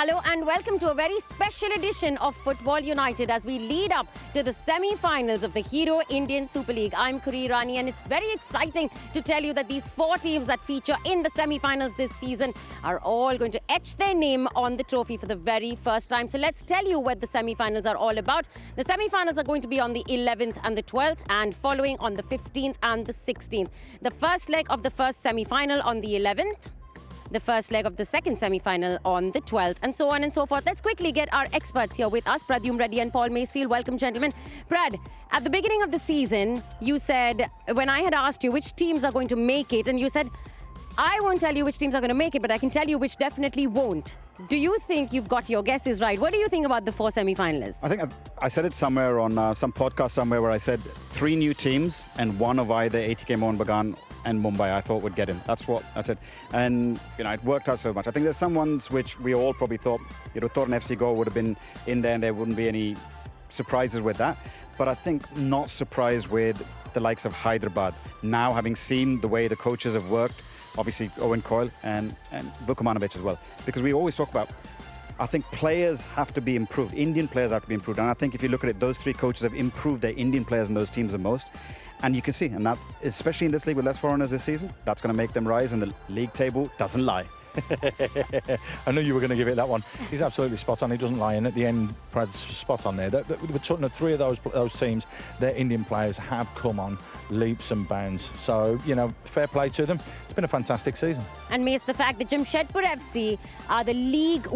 Hello and welcome to a very special edition of Football United as we lead up to the semi-finals of the Hero Indian Super League. I'm Khuri Irani and it's very exciting to tell you that these four teams that feature in the semi-finals this season are all going to etch their name on the trophy for the very first time. So let's tell you what the semi-finals are all about. The semi-finals are going to be on the 11th and the 12th and following on the 15th and the 16th. The first leg of the first semi-final on the 11th. The first leg of the second semi-final on the 12th, and so on and so forth. Let's quickly get our experts here with us, Pradhyum, Reddy and Paul Masefield. Welcome, gentlemen. Prad, at the beginning of the season, you said, when I had asked you which teams are going to make it, and you said, I won't tell you which teams are going to make it, but I can tell you which definitely won't. Do you think you've got your guesses right? What do you think about the four semi-finalists? I think I said it somewhere on some podcast somewhere where I said 3 new teams and one of either ATK Mohun Bagan and Mumbai I thought would get in. That's it. And, it worked out so much. I think there's some ones which we all probably thought, thought an FC goal would have been in there and there wouldn't be any surprises with that. But I think not surprised with the likes of Hyderabad. Now, having seen the way the coaches have worked, obviously Owen, Coyle and Vukomanovic as well. Because we always talk about, I think players have to be improved. Indian players have to be improved. And I think if you look at it, those 3 coaches have improved their Indian players in those teams the most. And you can see, and that, especially in this league with less foreigners this season, that's going to make them rise, and the league table doesn't lie. I knew you were going to give it that one. He's absolutely spot on. He doesn't lie. And at the end, Prad's spot on there. We're talking of 3 of those teams, their Indian players have come on leaps and bounds. So, fair play to them. It's been a fantastic season. And Mace, the fact that Jamshedpur FC are the league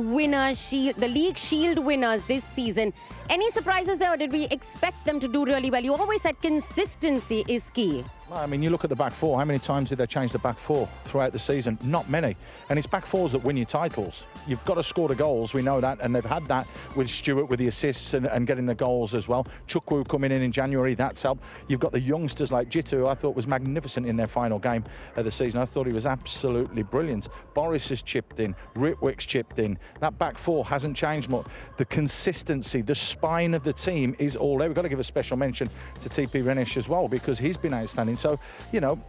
shield winners this season. Any surprises there, or did we expect them to do really well? You always said consistency is key. I mean, you look at the back four. How many times did they change the back four throughout the season? Not many. And it's back fours that win you titles. You've got to score the goals. We know that. And they've had that with Stewart with the assists and getting the goals as well. Chukwu coming in January, that's helped. You've got the youngsters like Jitu, who I thought was magnificent in their final game of the season. I thought he was absolutely brilliant. Boris has chipped in. Ritwick's chipped in. That back four hasn't changed much. The consistency, the spine of the team is all there. We've got to give a special mention to TP Rehenesh as well, because he's been outstanding. So,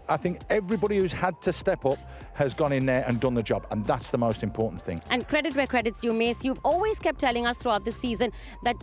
I think everybody who's had to step up has gone in there and done the job, and that's the most important thing. And credit where credit's due, Mace. You've always kept telling us throughout the season that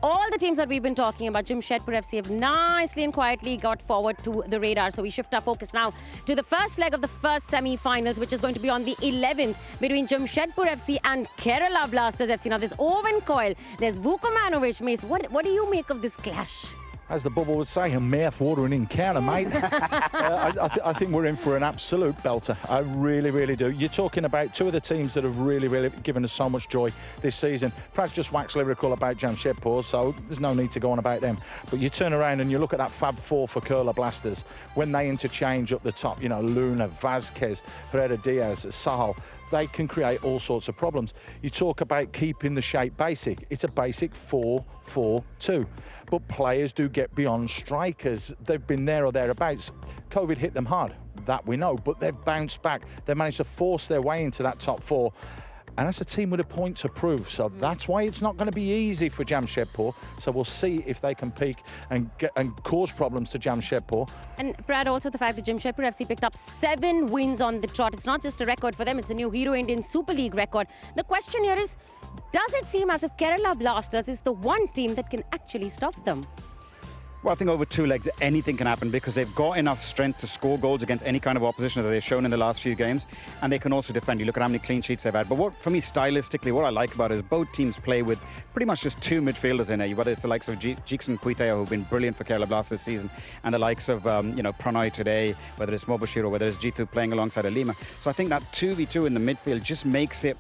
all the teams that we've been talking about, Jamshedpur FC, have nicely and quietly got forward to the radar. So we shift our focus now to the first leg of the first semi-finals, which is going to be on the 11th between Jamshedpur FC and Kerala Blasters FC. Now, there's Owen, Coyle, there's Vukomanovic. Mace, what do you make of this clash? As the bubble would say, a mouth-watering encounter, mate. I think we're in for an absolute belter. I really, really do. You're talking about 2 of the teams that have really, really given us so much joy this season. Perhaps just wax lyrical about Jamshedpur, so there's no need to go on about them. But you turn around and you look at that Fab 4 for Kerala Blasters. When they interchange up the top, Luna, Vazquez, Herrera Diaz, Sahal, they can create all sorts of problems. You talk about keeping the shape basic. It's a basic 4-4-2. But players do get beyond strikers. They've been there or thereabouts. COVID hit them hard, that we know, but they've bounced back. They managed to force their way into that top 4. And that's a team with a point to prove. So that's why it's not going to be easy for Jamshedpur. So we'll see if they can peak and cause problems to Jamshedpur. And Brad, also the fact that Jamshedpur FC picked up 7 wins on the trot. It's not just a record for them, it's a new Hero Indian Super League record. The question here is, does it seem as if Kerala Blasters is the one team that can actually stop them? Well, I think over 2 legs, anything can happen because they've got enough strength to score goals against any kind of opposition that they've shown in the last few games, and they can also defend. You look at how many clean sheets they've had. But for me, stylistically, what I like about it is both teams play with pretty much just 2 midfielders in there, whether it's the likes of Jikson Puiteo, who've been brilliant for Kerala Blasters this season, and the likes of, Pranay today, whether it's Mobashir or whether it's Jitu playing alongside Alima. So I think that 2v2 in the midfield just makes it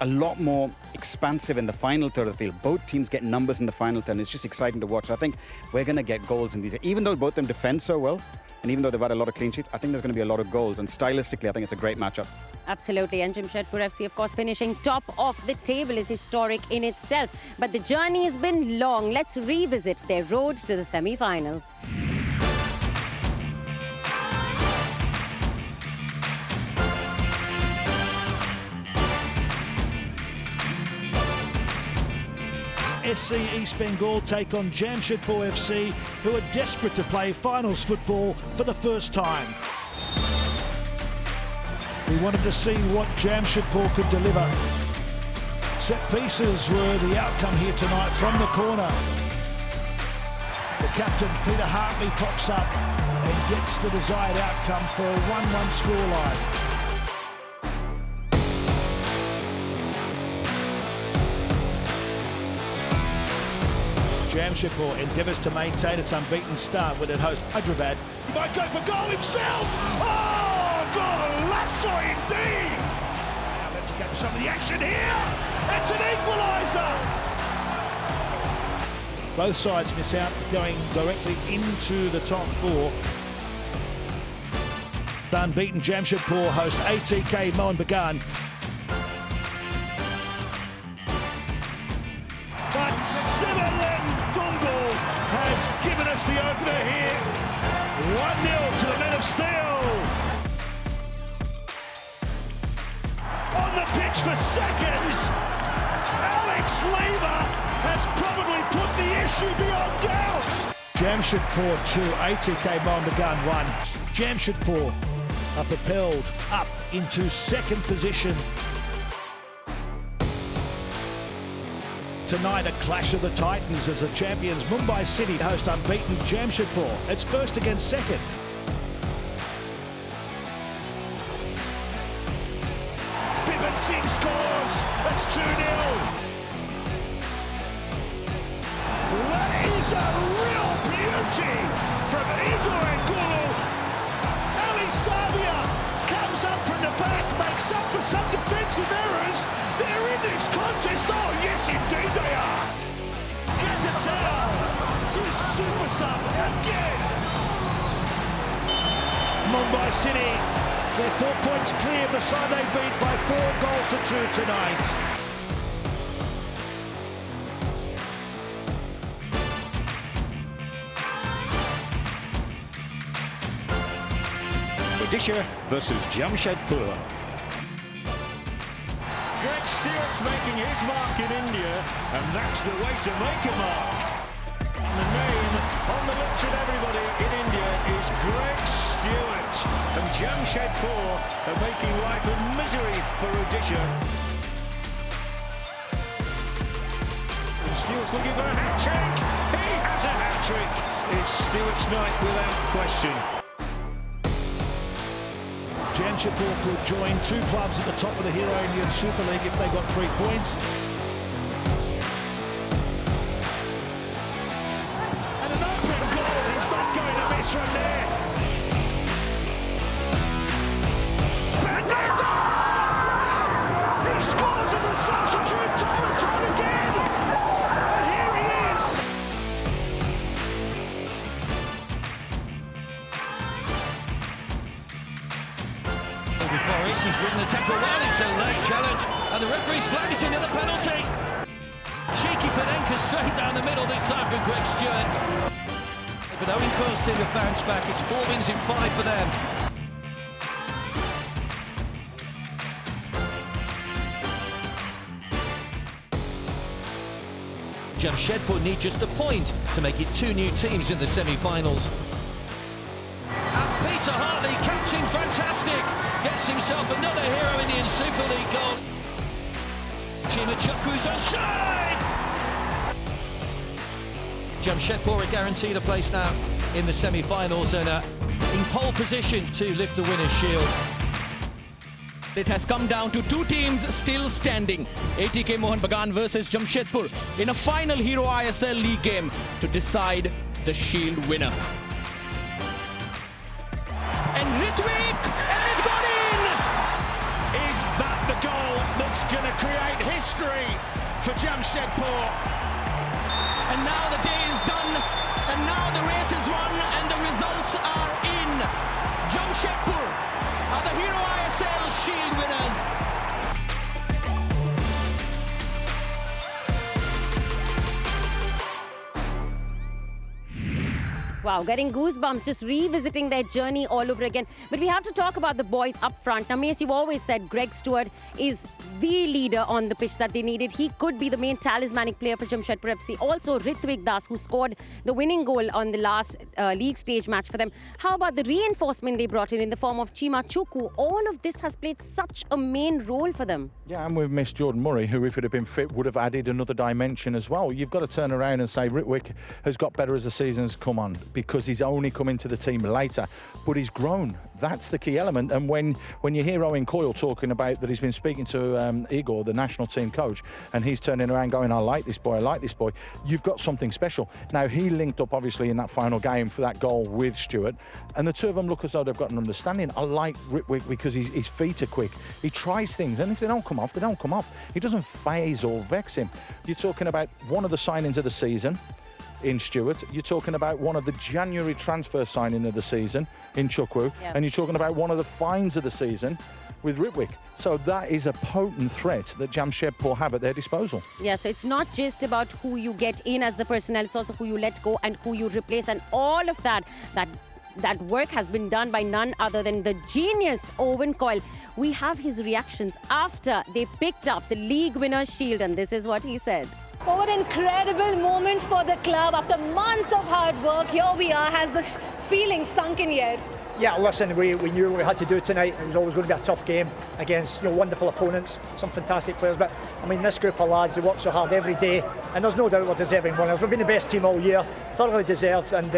a lot more expansive in the final third of the field. Both teams get numbers in the final third, and it's just exciting to watch. I think we're going to get goals in these. Even though both of them defend so well, and even though they've had a lot of clean sheets, I think there's going to be a lot of goals. And stylistically, I think it's a great matchup. Absolutely. And Jamshedpur FC, of course, finishing top of the table is historic in itself. But the journey has been long. Let's revisit their road to the semi-finals. SC East Bengal take on Jamshedpur FC, who are desperate to play finals football for the first time. We wanted to see what Jamshedpur could deliver. Set pieces were the outcome here tonight from the corner. The captain, Peter Hartley, pops up and gets the desired outcome for a 1-1 scoreline. Jamshedpur endeavours to maintain its unbeaten start when it hosts Hyderabad. He might go for goal himself! Oh, golazo indeed! Now let's get some of the action here! It's an equaliser! Both sides miss out, going directly into the top four. The unbeaten Jamshedpur host ATK Mohun Bagan. But Sivalan Gungal has given us the opener here. 1-0 to the men of Steel. On the pitch for seconds, Alex Lever has probably put the issue beyond doubt. Jamshedpur 2, ATK Mohun Bagan 1. Jamshedpur are propelled up into second position. Tonight, a clash of the Titans as the champions Mumbai City host unbeaten Jamshedpur. It's first against second. Singh scores. It's 2-0. That is a real beauty from Igor Angulu. Ali Savia comes up from the back, makes up for some defensive errors. They're in this contest. Oh, yes, indeed they are. Gatatel is super sub again. Mumbai City, they're 4 points clear of the side they beat by 4-2 tonight. Odisha versus Jamshedpur. Greg Stewart's making his mark in India, and that's the way to make a mark. The name on the lips of everybody in India is Greg Stewart, and Jamshedpur are making life a misery for Odisha. And Stewart's looking for a hat-trick. He has a hat-trick. It's Stewart's night without question. Jamshedpur could join two clubs at the top of the Hero Indian Super League if they got 3 points. And an open goal, he's not going to miss from there. Bandita! He scores as a substitute time and time again! And here he is! Boris, he's ridden the tackle well, it's a leg challenge, and the referee's flagged another penalty. Cheeky Penenka straight down the middle this time for Greg Stewart. But Owen Coyle's team have bounced back, it's 4 wins in 5 for them. Jamshedpur need just a point to make it 2 new teams in the semi-finals. And Peter Hartley, captain, fantastic, gets himself another Hero Indian Super League goal. Chimachukwu's onside! Jamshedpur are guaranteed a place now in the semi-finals and in pole position to lift the winner's shield. It has come down to 2 teams still standing. ATK Mohun Bagan versus Jamshedpur in a final Hero ISL League game to decide the shield winner. And Ritwik, and it's gone in! Is that the goal that's going to create history for Jamshedpur? And now the day is done, and now the race is run, and the results are in. Jamshedpur are the Hero ISL Shield winners. Wow, getting goosebumps just revisiting their journey all over again. But we have to talk about the boys up front. Now, Mace, you've always said Greg Stewart is the leader on the pitch that they needed. He could be the main talismanic player for Jamshedpur FC. Also, Ritwik Das, who scored the winning goal on the last league stage match for them. How about the reinforcement they brought in the form of Chima Chuku? All of this has played such a main role for them. Yeah, and we've missed Jordan Murray, who, if it had been fit, would have added another dimension as well. You've got to turn around and say Ritwik has got better as the season's come on, because he's only come into the team later, but he's grown. That's the key element. And when you hear Owen Coyle talking about that he's been speaking to Igor, the national team coach, and he's turning around going, I like this boy, you've got something special. Now, he linked up, obviously, in that final game for that goal with Stewart, and the two of them look as though they've got an understanding. I like Ritwik because his feet are quick. He tries things, and if they don't come off, they don't come off. He doesn't phase or vex him. You're talking about one of the signings of the season in Stewart, you're talking about one of the January transfer signing of the season in Chukwu, and you're talking about one of the finds of the season with Ritwik. So that is a potent threat that Jamshedpur have at their disposal. Yeah, so it's not just about who you get in as the personnel, it's also who you let go and who you replace, and all of that work has been done by none other than the genius Owen Coyle. We have his reactions after they picked up the league winner's shield, and this is what he said. Oh, an incredible moment for the club. After months of hard work, here we are. Has the feeling sunk in yet? Yeah, listen, we knew what we had to do tonight. It was always going to be a tough game against wonderful opponents, some fantastic players. But I mean, this group of lads, they work so hard every day, and there's no doubt we're deserving winners. We've been the best team all year, thoroughly deserved, and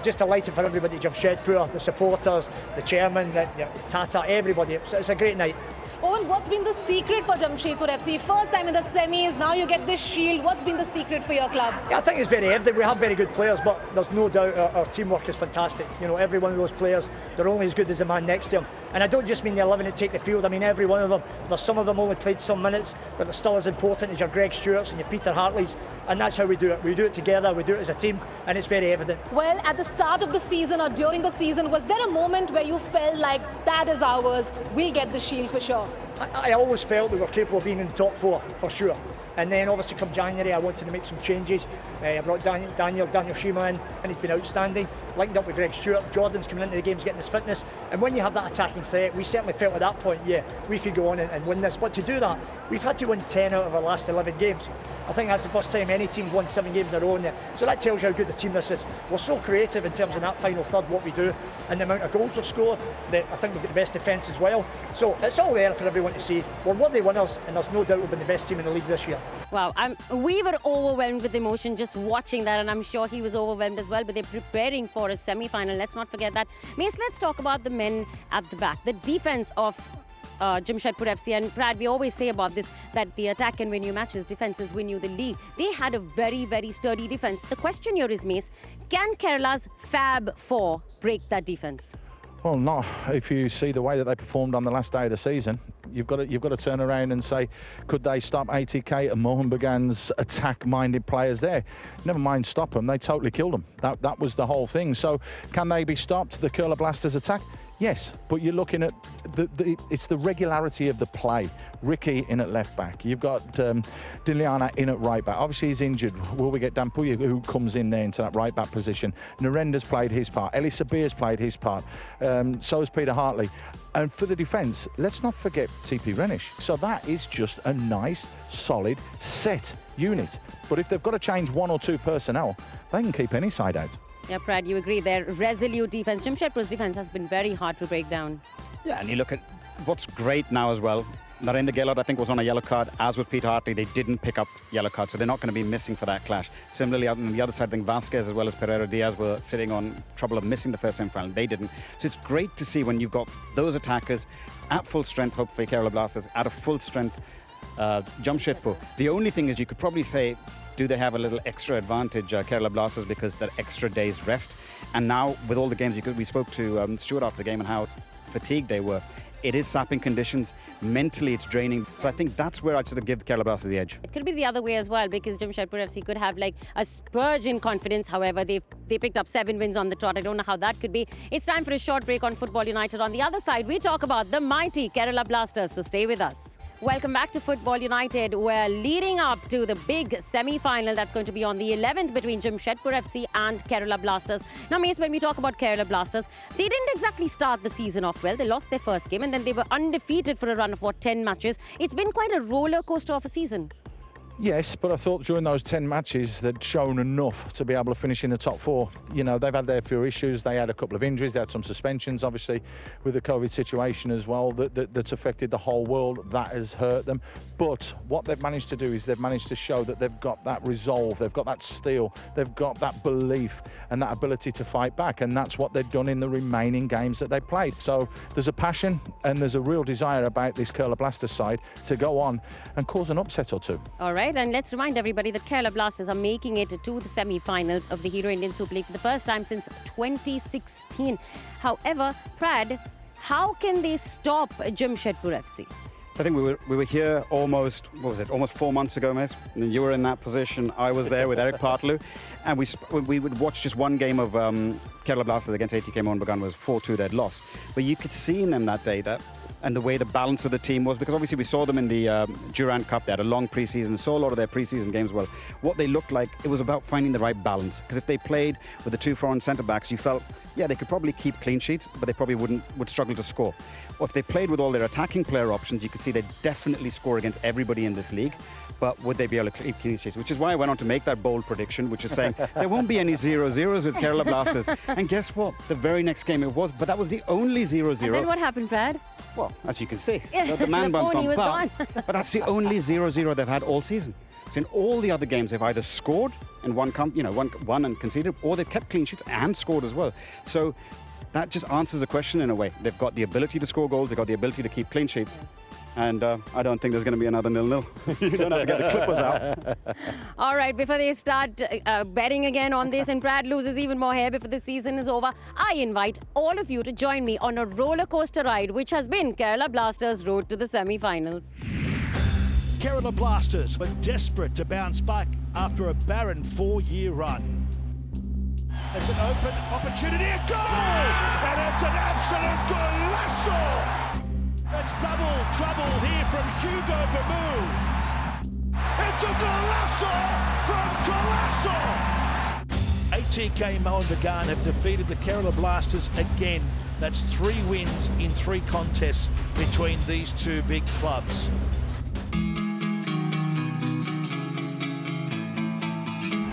just delighted for everybody at Jamshedpur, the supporters, the chairman, the Tata, everybody. It's a great night. Owen, what's been the secret for Jamshedpur FC? First time in the semis, now you get this shield. What's been the secret for your club? Yeah, I think it's very evident. We have very good players, but there's no doubt our teamwork is fantastic. Every one of those players, they're only as good as the man next to them. And I don't just mean the 11 that take the field. I mean every one of them. There's some of them only played some minutes, but they're still as important as your Greg Stewarts and your Peter Hartleys. And that's how we do it. We do it together, we do it as a team, and it's very evident. Well, at the start of the season or during the season, was there a moment where you felt like that is ours, we'll get the shield for sure? I always felt we were capable of being in the top four, for sure. And then obviously come January, I wanted to make some changes. I brought Daniel Shima in, and he's been outstanding. Linked up with Greg Stewart. Jordan's coming into the games getting his fitness. And when you have that attacking threat, we certainly felt at that point, yeah, we could go on and win this. But to do that, we've had to win 10 out of our last 11 games. I think that's the first time any team's won 7 games in a row. So that tells you how good the team this is. We're so creative in terms of that final third, what we do, and the amount of goals we've scored. That I think we've got the best defence as well. So it's all there for everyone to see. We're worthy winners, and there's no doubt we've been the best team in the league this year. Wow, we were overwhelmed with emotion just watching that, and I'm sure he was overwhelmed as well, but they're preparing for a semi-final. Let's not forget that. Mace, let's talk about the men at the back, the defence of Jamshedpur FC. And Prad, we always say about this, that the attack can win you matches, defences win you the league. They had a very, very sturdy defence. The question here is, Mace, can Kerala's Fab Four break that defence? Well, not if you see the way that they performed on the last day of the season. You've got to turn around and say, could they stop ATK and Mohan Bagan's attack-minded players there? Never mind stop them, they totally killed them. That was the whole thing. So can they be stopped, the Kerala Blasters' attack? Yes, but you're looking at it's the regularity of the play. Ricky in at left back. You've got Diliana in at right back. Obviously he's injured. Will we get Dampuya, who comes in there into that right back position? Narendra's played his part. Eli Sabir's played his part. So has Peter Hartley. And for the defence, let's not forget TP Rehenesh. So that is just a nice, solid, set unit. But if they've got to change 1 or 2 personnel, they can keep any side out. Yeah, Prad, you agree there. Resolute defence. Jamshedpur's defence has been very hard to break down. Yeah, and you look at what's great now as well. Narendra Gaylord, I think, was on a yellow card, as with Peter Hartley. They didn't pick up yellow cards, so they're not going to be missing for that clash. Similarly, on the other side, I think Vasquez as well as Pereira Diaz were sitting on trouble of missing the first semi-final. They didn't. So it's great to see when you've got those attackers at full strength, hopefully Kerala Blasters, at a full strength Jamshedpur. The only thing is you could probably say, do they have a little extra advantage, Kerala Blasters, because that extra day's rest? And now, with all the games, we spoke to Stewart after the game and how fatigued they were. It is sapping conditions. Mentally, it's draining. So I think that's where I'd sort of give the Kerala Blasters the edge. It could be the other way as well, because Jamshedpur FC could have like a spurge in confidence. However, they picked up 7 wins on the trot. I don't know how that could be. It's time for a short break on Football United. On the other side, we talk about the mighty Kerala Blasters. So stay with us. Welcome back to Football United. We're leading up to the big semi-final that's going to be on the 11th between Jamshedpur FC and Kerala Blasters. Now, Mace, when we talk about Kerala Blasters, they didn't exactly start the season off well. They lost their first game and then they were undefeated for a run of, 10 matches. It's been quite a roller coaster of a season. Yes, but I thought during those 10 matches they'd shown enough to be able to finish in the top four. You know, they've had their few issues. They had a couple of injuries. They had some suspensions, obviously, with the COVID situation as well that's affected the whole world. That has hurt them. But what they've managed to do is they've managed to show that they've got that resolve, they've got that steel, they've got that belief and that ability to fight back. And that's what they've done in the remaining games that they played. So there's a passion and there's a real desire about this Kerala Blasters side to go on and cause an upset or two. All right. And let's remind everybody that Kerala Blasters are making it to the semi-finals of the Hero Indian Super League for the first time since 2016. However, Prad, how can they stop Jamshedpur FC? I think we were here almost 4 months ago, Miss. And you were in that position. I was there with Eric Partlew. And we would watch just one game of Kerala Blasters against ATK Mohun Bagan was 4-2 they'd lost. But you could see in them that day that and the way the balance of the team was, because obviously we saw them in the Durand Cup. They had a long pre-season, saw a lot of their pre-season games. Well, what they looked like, it was about finding the right balance. Because if they played with the two foreign centre-backs, you felt, yeah, they could probably keep clean sheets, but they probably would struggle to score. Or if they played with all their attacking player options, you could see they'd definitely score against everybody in this league. But would they be able to keep clean sheets? Which is why I went on to make that bold prediction, which is saying there won't be any 0-0s with Kerala Blasters. And guess what? The very next game it was, but that was the only 0-0. And then what happened, Brad? Well, as you can see, the man bun's gone. But that's the only 0-0 they've had all season. So in all the other games, they've either scored and won and conceded, or they've kept clean sheets and scored as well. So that just answers the question in a way. They've got the ability to score goals, they've got the ability to keep clean sheets. And I don't think there's going to be another 0-0. You don't have to get the clippers out. All right, before they start betting again on this and Brad loses even more hair before the season is over, I invite all of you to join me on a roller coaster ride, which has been Kerala Blasters' road to the semi-finals. Kerala Blasters were desperate to bounce back after a barren 4-year run. It's an open opportunity, a goal! And it's an absolute golazo! It's double trouble here from Hugo Bamu. It's a golazo from Golazo! ATK Mohun Bagan have defeated the Kerala Blasters again. That's 3 wins in 3 contests between these two big clubs.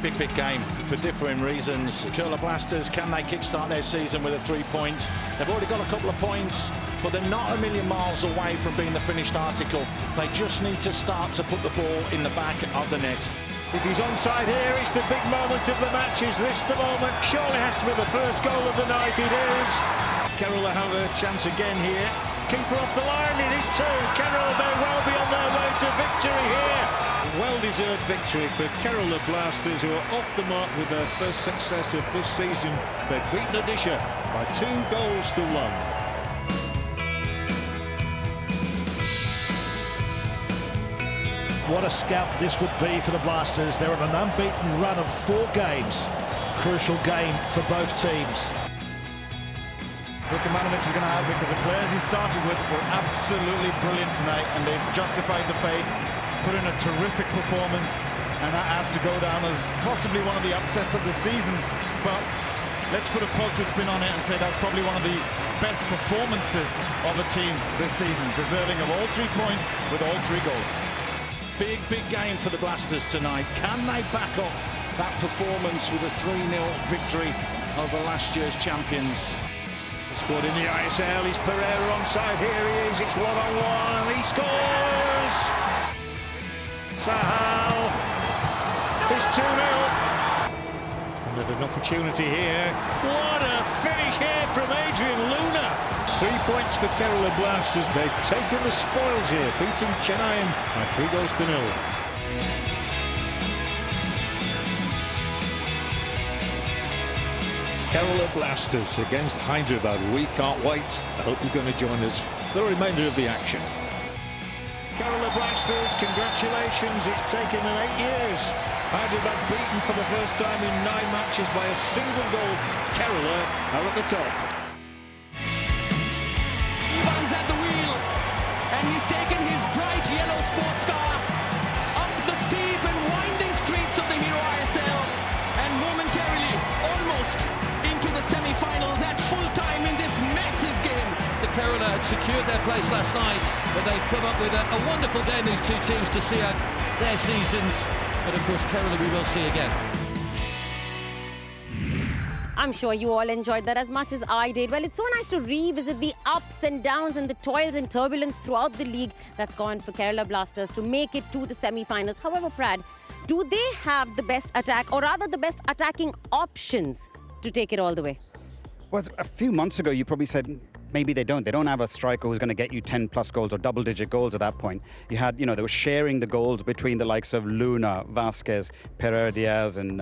Big game for differing reasons. Kerala Blasters, can they kickstart their season with a 3 points? They've already got a couple of points, but they're not a million miles away from being the finished article. They just need to start to put the ball in the back of the net. If he's onside here, it's the big moment of the match. Is this the moment? Surely has to be the first goal of the night. It is. Kerala have a chance again here. Keeper off the line, it is 2. Kerala may well be on their way to victory here. Well-deserved victory for Kerala Blasters, who are off the mark with their first success of this season. They've beaten Odisha by 2-1. What a scalp this would be for the Blasters. They're on an unbeaten run of 4 games. Crucial game for both teams. Vukomanovic is going to have, because the players he started with were absolutely brilliant tonight, and they've justified the faith, put in a terrific performance, and that has to go down as possibly one of the upsets of the season. But let's put a positive spin on it and say that's probably one of the best performances of a team this season, deserving of all 3 points with all 3 goals. Big game for the Blasters tonight. Can they back up that performance with a 3-0 victory over last year's champions? Scored in the ISL, is Pereira onside, here he is, it's 1-on-1, he scores! Sahal, it's 2-0. Another opportunity here, what a finish here from Adrian Luna! 3 points for Kerala Blasters, they've taken the spoils here, beating Chennai by 3-0. Kerala Blasters against Hyderabad. We can't wait. I hope you're going to join us for the remainder of the action. Kerala Blasters, congratulations. It's taken them 8 years. Hyderabad beaten for the first time in 9 matches by a single goal. Kerala are at the top. Ivan's at the wheel, and he's taken his bright secured their place last night, but they've come up with a wonderful game, these two teams, to see out their seasons. But of course, Kerala we will see again. I'm sure you all enjoyed that as much as I did. Well, it's so nice to revisit the ups and downs and the toils and turbulence throughout the league that's gone for Kerala Blasters to make it to the semi-finals. However, Prad, do they have the best attack, or rather the best attacking options to take it all the way? Well, a few months ago, you probably said maybe they don't. They don't have a striker who's going to get you 10 plus goals or double-digit goals at that point. You had, they were sharing the goals between the likes of Luna, Vasquez, Pereira Diaz, and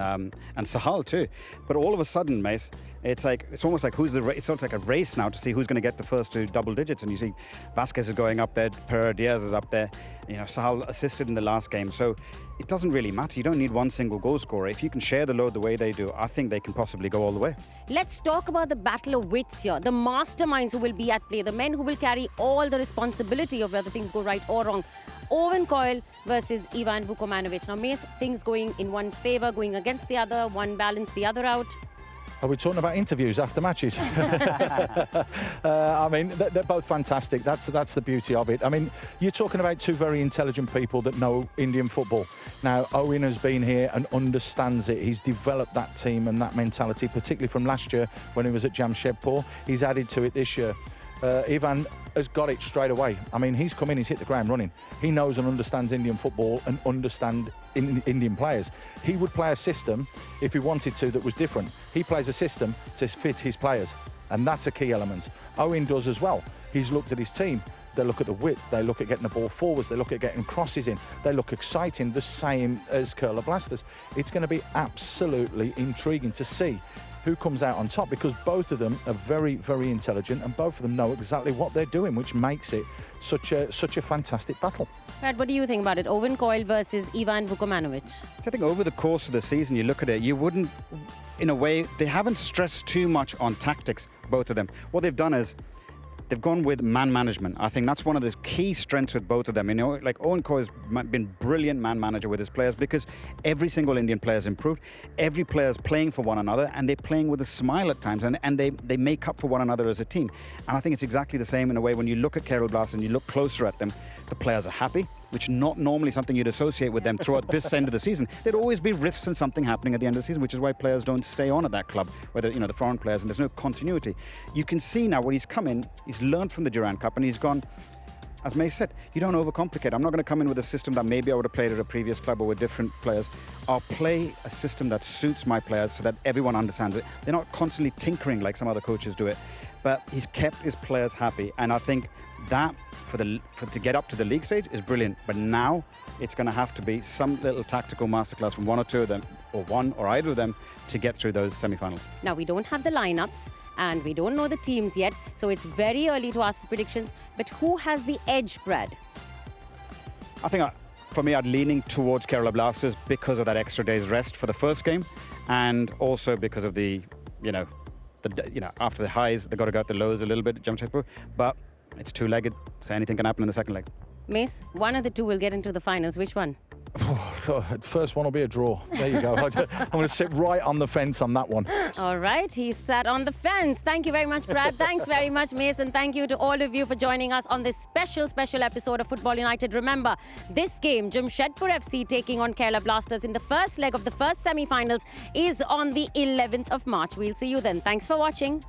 Sahal too. But all of a sudden, Mace, it's almost like it's sort of like a race now to see who's going to get the first two double digits. And you see Vasquez is going up there, Pereira Diaz is up there. Sahal assisted in the last game. So it doesn't really matter. You don't need one single goal scorer. If you can share the load the way they do, I think they can possibly go all the way. Let's talk about the battle of wits here. The masterminds who will be at play, the men who will carry all the responsibility of whether things go right or wrong. Owen Coyle versus Ivan Vukomanovic. Now, Mace, things going in one's favour, going against the other, one balance the other out. Are we talking about interviews after matches? I mean, they're both fantastic. That's the beauty of it. I mean, you're talking about two very intelligent people that know Indian football. Now, Owen has been here and understands it. He's developed that team and that mentality, particularly from last year when he was at Jamshedpur. He's added to it this year. Ivan has got it straight away. I mean, he's come in, he's hit the ground running. He knows and understands Indian football and understands Indian players. He would play a system, if he wanted to, that was different. He plays a system to fit his players, and that's a key element. Owen does as well. He's looked at his team. They look at the width, they look at getting the ball forwards, they look at getting crosses in, they look exciting, the same as Kerala Blasters. It's going to be absolutely intriguing to see who comes out on top, because both of them are very, very intelligent and both of them know exactly what they're doing, which makes it such a fantastic battle. Brad, what do you think about it? Owen Coyle versus Ivan Vukomanovic. So I think over the course of the season, you look at it, you wouldn't, in a way, they haven't stressed too much on tactics, both of them. What they've done is they've gone with man management. I think that's one of the key strengths with both of them. Like Owen Coyle has been brilliant man manager with his players, because every single Indian player has improved. Every player is playing for one another, and they're playing with a smile at times, and they make up for one another as a team. And I think it's exactly the same in a way when you look at Kerala Blasters and you look closer at them. The players are happy, which not normally something you'd associate with them throughout this end of the season. There'd always be rifts and something happening at the end of the season, which is why players don't stay on at that club, whether, the foreign players, and there's no continuity. You can see now when he's come in, he's learned from the Durand Cup, and he's gone, as May said, you don't overcomplicate. I'm not going to come in with a system that maybe I would have played at a previous club or with different players. I'll play a system that suits my players so that everyone understands it. They're not constantly tinkering like some other coaches do it. But he's kept his players happy, and I think that to get up to the league stage is brilliant. But now it's going to have to be some little tactical masterclass from one or two of them, or one or either of them, to get through those semi-finals. Now, we don't have the lineups and we don't know the teams yet, so it's very early to ask for predictions. But who has the edge, Brad? I think for me, I'd leaning towards Kerala Blasters because of that extra day's rest for the first game, and also because of the after the highs, they've got to go out the lows a little bit at Jamshedpur. But it's two-legged, so anything can happen in the second leg. Mace, one of the two will get into the finals. Which one? First one will be a draw. There you go. I'm going to sit right on the fence on that one. All right, he sat on the fence. Thank you very much, Brad. Thanks very much, Mace, and thank you to all of you for joining us on this special episode of Football United. Remember, this game, Jamshedpur FC taking on Kerala Blasters in the first leg of the first semi-finals, is on the 11th of March. We'll see you then. Thanks for watching.